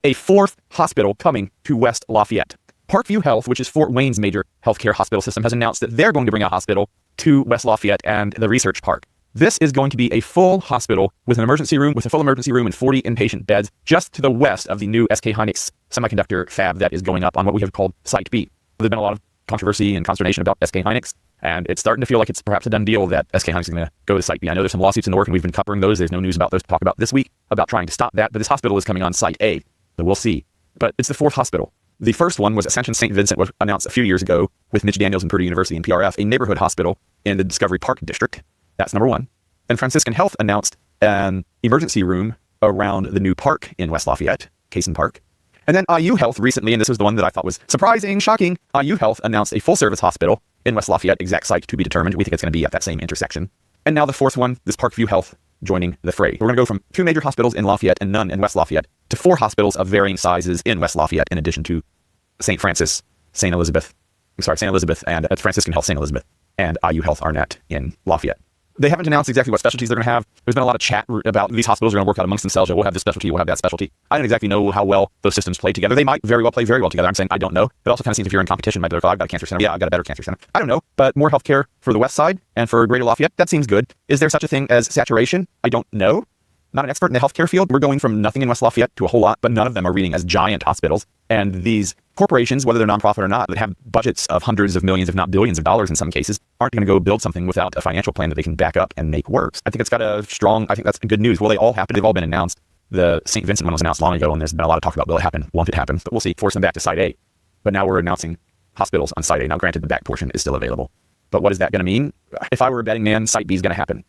a fourth hospital coming to West Lafayette. Parkview Health, which is Fort Wayne's major healthcare hospital system, has announced that they're going to bring a hospital to West Lafayette and the Research Park. This is going to be a full hospital with an emergency room, with a full emergency room and 40 inpatient beds, just to the west of the new SK Hynix semiconductor fab that is going up on what we have called Site B. There's been a lot of controversy and consternation about SK Hynix, and it's starting to feel like it's perhaps a done deal that SK Hynix is going to go to Site B. I know there's some lawsuits in the work, and we've been covering those. There's no news about those to talk about this week about trying to stop that, but this hospital is coming on Site A, so we'll see. But it's the fourth hospital. The first one was Ascension St. Vincent, was announced a few years ago with Mitch Daniels and Purdue University and PRF, a neighborhood hospital in the Discovery Park district. That's number one. And Franciscan Health announced an emergency room around the new park in West Lafayette, Cason Park. And then IU Health recently, and this was the one that I thought was surprising, shocking, IU Health announced a full-service hospital in West Lafayette, exact site to be determined. We think it's going to be at that same intersection. And now the fourth one, this Parkview Health, joining the fray. We're going to go from 2 major hospitals in Lafayette and none in West Lafayette to 4 hospitals of varying sizes in West Lafayette, in addition to St. Francis, St. Elizabeth, and Franciscan Health St. Elizabeth, and IU Health Arnett in Lafayette. They haven't announced exactly what specialties they're going to have. There's been a lot of chat about these hospitals are going to work out amongst themselves. We'll have this specialty, we'll have that specialty. I don't exactly know how well those systems play together. They might very well play very well together. I'm saying I don't know. It also kind of seems if you're in competition, might be like, oh, I've got a cancer center. Yeah, I've got a better cancer center. I don't know. But more healthcare for the West Side and for Greater Lafayette, that seems good. Is there such a thing as saturation? I don't know. Not an expert in the healthcare field. We're going from nothing in West Lafayette to a whole lot, but none of them are reading as giant hospitals. And these corporations, whether they're nonprofit or not, that have budgets of hundreds of millions, if not billions of dollars in some cases, aren't going to go build something without a financial plan that they can back up and make work. I think I think that's good news. Will they all happen? They've all been announced. The St. Vincent one was announced long ago, and there's been a lot of talk about will it happen, won't it happen? But we'll see. Force them back to Site A. But now we're announcing hospitals on Site A. Now, granted, the back portion is still available. But what is that going to mean? If I were a betting man, Site B is going to happen.